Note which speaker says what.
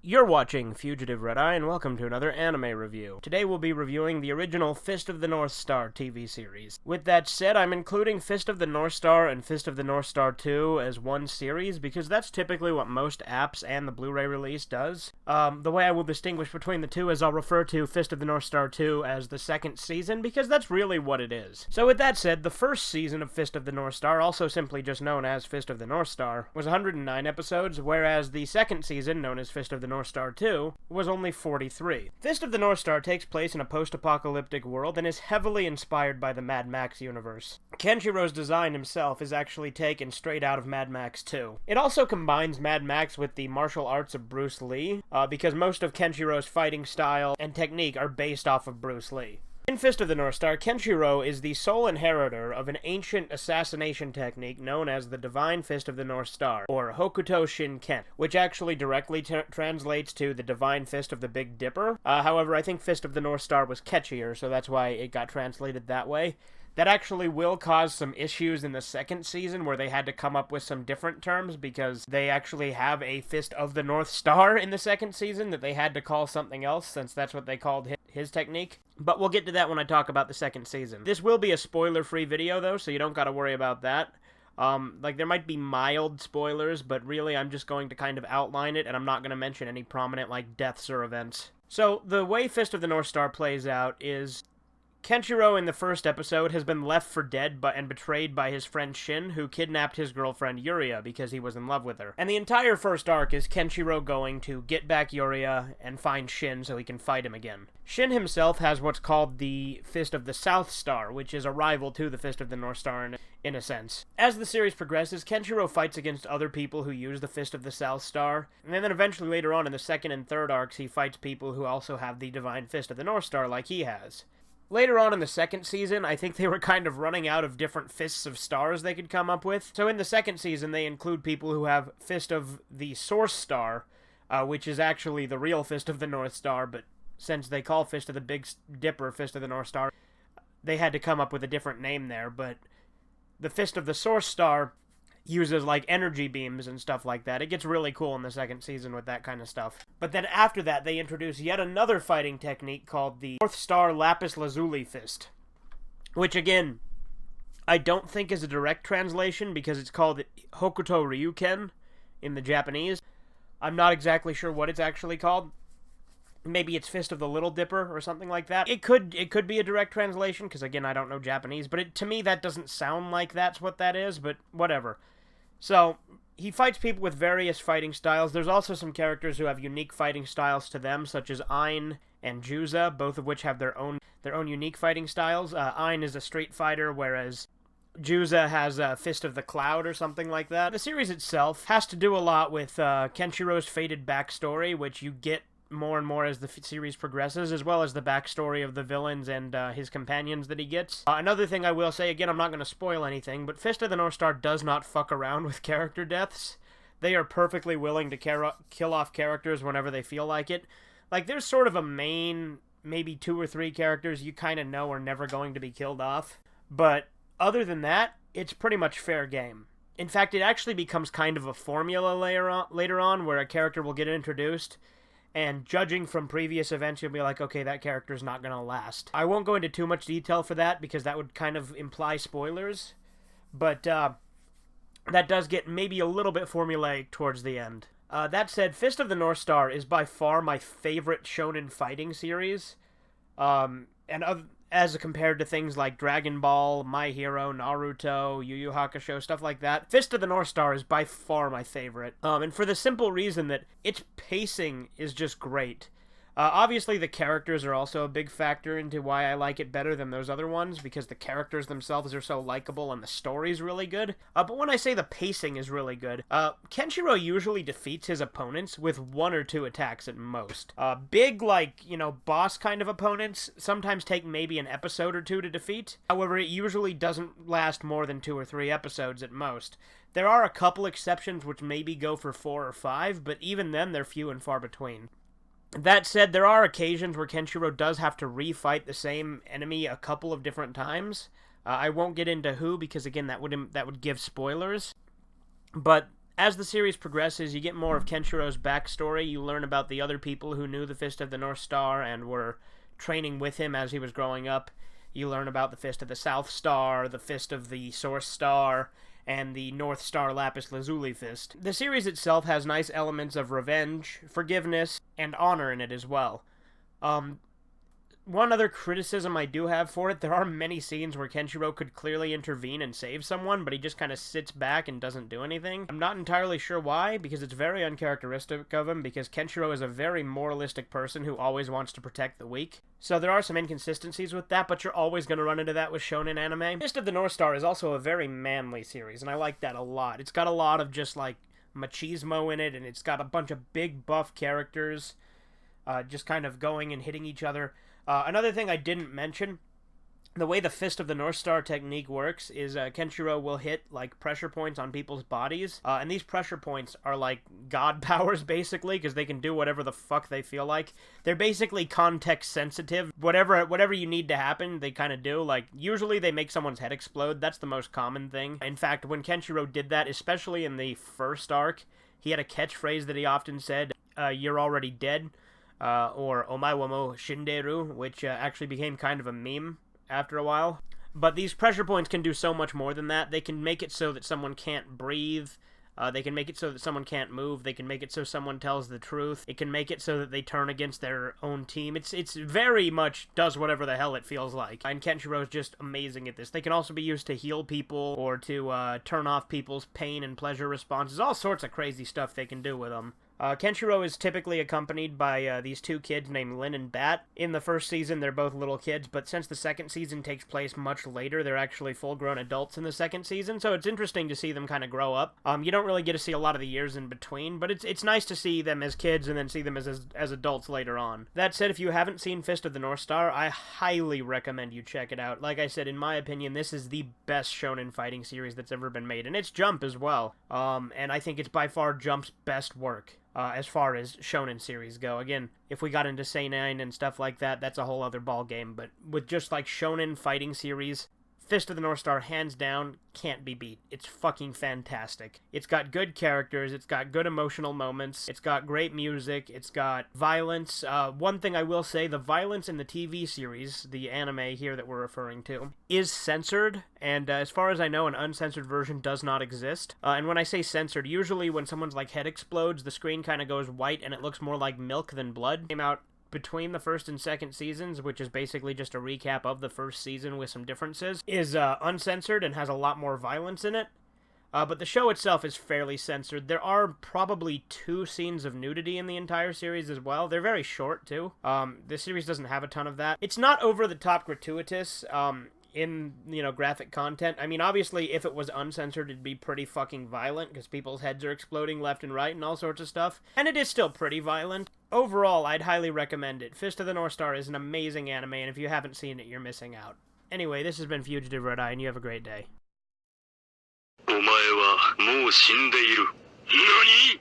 Speaker 1: You're watching Fugitive Red Eye, and welcome to another anime review. Today we'll be reviewing the original Fist of the North Star TV series. With that said, I'm including Fist of the North Star and Fist of the North Star 2 as one series, because that's typically what most apps and the Blu-ray release does. The way I will distinguish between the two is I'll refer to Fist of the North Star 2 as the second season, because that's really what it is. So with that said, the first season of Fist of the North Star, also simply just known as Fist of the North Star, was 109 episodes, whereas the second season, known as Fist of the North Star 2, was only 43. Fist of the North Star takes place in a post-apocalyptic world and is heavily inspired by the Mad Max universe. Kenshiro's design himself is actually taken straight out of Mad Max 2. It also combines Mad Max with the martial arts of Bruce Lee, because most of Kenshiro's fighting style and technique are based off of Bruce Lee. In Fist of the North Star, Kenshiro is the sole inheritor of an ancient assassination technique known as the Divine Fist of the North Star, or Hokuto Shinken, which actually directly translates to the Divine Fist of the Big Dipper. However, I think Fist of the North Star was catchier, so that's why it got translated that way. That actually will cause some issues in the second season where they had to come up with some different terms because they actually have a Fist of the North Star in the second season that they had to call something else since that's what they called his technique. But we'll get to that when I talk about the second season. This will be a spoiler-free video though, so you don't gotta worry about that. There might be mild spoilers, but really I'm just going to kind of outline it and I'm not going to mention any prominent, deaths or events. So, the way Fist of the North Star plays out is Kenshiro in the first episode has been left for dead and betrayed by his friend Shin, who kidnapped his girlfriend Yuria because he was in love with her. And the entire first arc is Kenshiro going to get back Yuria and find Shin so he can fight him again. Shin himself has what's called the Fist of the South Star, which is a rival to the Fist of the North Star in a sense. As the series progresses, Kenshiro fights against other people who use the Fist of the South Star, and then eventually later on in the second and third arcs he fights people who also have the Divine Fist of the North Star like he has. Later on in the second season, I think they were kind of running out of different Fists of Stars they could come up with. So in the second season, they include people who have Fist of the Source Star, which is actually the real Fist of the North Star, but since they call Fist of the Big Dipper Fist of the North Star, they had to come up with a different name there, but the Fist of the Source Star uses, energy beams and stuff like that. It gets really cool in the second season with that kind of stuff. But then after that, they introduce yet another fighting technique called the North Star Lapis Lazuli Fist, which, again, I don't think is a direct translation because it's called Hokuto Ryuken in the Japanese. I'm not exactly sure what it's actually called. Maybe it's Fist of the Little Dipper or something like that. It could be a direct translation, because again, I don't know Japanese, but to me that doesn't sound like that's what that is, but whatever. So, he fights people with various fighting styles. There's also some characters who have unique fighting styles to them, such as Ein and Juza, both of which have their own unique fighting styles. Ein is a street fighter, whereas Juza has a Fist of the Cloud or something like that. The series itself has to do a lot with Kenshiro's faded backstory, which you get more and more as the series progresses, as well as the backstory of the villains and his companions that he gets. Another thing I will say, again, I'm not going to spoil anything, but Fist of the North Star does not fuck around with character deaths. They are perfectly willing to kill off characters whenever they feel like it. There's sort of a main, maybe 2 or 3 characters you kind of know are never going to be killed off, but other than that, it's pretty much fair game. In fact, it actually becomes kind of a formula later on where a character will get introduced, and judging from previous events, you'll be like, okay, that character's not gonna last. I won't go into too much detail for that, because that would kind of imply spoilers, but that does get maybe a little bit formulaic towards the end. That said, Fist of the North Star is by far my favorite shonen fighting series, as compared to things like Dragon Ball, My Hero, Naruto, Yu Yu Hakusho, stuff like that. Fist of the North Star is by far my favorite. And for the simple reason that its pacing is just great. Obviously, the characters are also a big factor into why I like it better than those other ones, because the characters themselves are so likable and the story's really good. But when I say the pacing is really good, Kenshiro usually defeats his opponents with 1 or 2 attacks at most. Big, boss kind of opponents sometimes take maybe an episode or 2 to defeat. However, it usually doesn't last more than 2 or 3 episodes at most. There are a couple exceptions which maybe go for 4 or 5, but even then they're few and far between. That said, there are occasions where Kenshiro does have to refight the same enemy a couple of different times. I won't get into who, because again, that would give spoilers. But As the series progresses, you get more of Kenshiro's backstory. You learn about the other people who knew the Fist of the North Star and were training with him as he was growing up. You learn about the Fist of the South Star, the Fist of the Source Star, and the North Star Lapis Lazuli Fist. The series itself has nice elements of revenge, forgiveness, and honor in it as well. One other criticism I do have for it, there are many scenes where Kenshiro could clearly intervene and save someone, but he just kind of sits back and doesn't do anything. I'm not entirely sure why, because it's very uncharacteristic of him, because Kenshiro is a very moralistic person who always wants to protect the weak. So there are some inconsistencies with that, but you're always going to run into that with shonen anime. Fist of the North Star is also a very manly series, and I like that a lot. It's got a lot of just, like, machismo in it, and it's got a bunch of big buff characters just kind of going and hitting each other. Another thing I didn't mention, the way the Fist of the North Star technique works is Kenshiro will hit, like, pressure points on people's bodies, and these pressure points are, like, god powers, basically, because they can do whatever the fuck they feel like. They're basically context-sensitive. Whatever you need to happen, they kind of do. Like, usually they make someone's head explode. That's the most common thing. In fact, when Kenshiro did that, especially in the first arc, he had a catchphrase that he often said, "You're already dead." Or "Omae wa mo shinderu," which actually became kind of a meme after a while. But these pressure points can do so much more than that. They can make it so that someone can't breathe. They can make it so that someone can't move. They can make it so someone tells the truth. It can make it so that they turn against their own team. It's very much does whatever the hell it feels like. And Kenshiro's just amazing at this. They can also be used to heal people or to turn off people's pain and pleasure responses. All sorts of crazy stuff they can do with them. Kenshiro is typically accompanied by these two kids named Lin and Bat. In the first season, they're both little kids, but since the second season takes place much later, they're actually full-grown adults in the second season, so it's interesting to see them kind of grow up. You don't really get to see a lot of the years in between, but it's nice to see them as kids and then see them as adults later on. That said, if you haven't seen Fist of the North Star, I highly recommend you check it out. Like I said, in my opinion, this is the best shonen fighting series that's ever been made, and it's Jump as well. And I think it's by far Jump's best work. As far as shonen series go. Again, if we got into seinen and stuff like that, that's a whole other ball game, but with just like shonen fighting series, Fist of the North Star, hands down, can't be beat. It's fucking fantastic. It's got good characters, it's got good emotional moments, it's got great music, it's got violence. One thing I will say, the violence in the TV series, the anime here that we're referring to, is censored, and as far as I know, an uncensored version does not exist. And when I say censored, usually when someone's like head explodes, the screen kind of goes white and it looks more like milk than blood. Came out between the first and second seasons, which is basically just a recap of the first season with some differences, is uncensored and has a lot more violence in it. But the show itself is fairly censored. There are probably 2 scenes of nudity in the entire series as well. They're very short, too. The series doesn't have a ton of that. It's not over-the-top gratuitous, in, graphic content. I mean, obviously, if it was uncensored, it'd be pretty fucking violent, because people's heads are exploding left and right and all sorts of stuff. And it is still pretty violent. Overall, I'd highly recommend it. Fist of the North Star is an amazing anime, and if you haven't seen it, you're missing out. Anyway, this has been Fugitive Red Eye, and you have a great day. お前はもう死んでいる。何?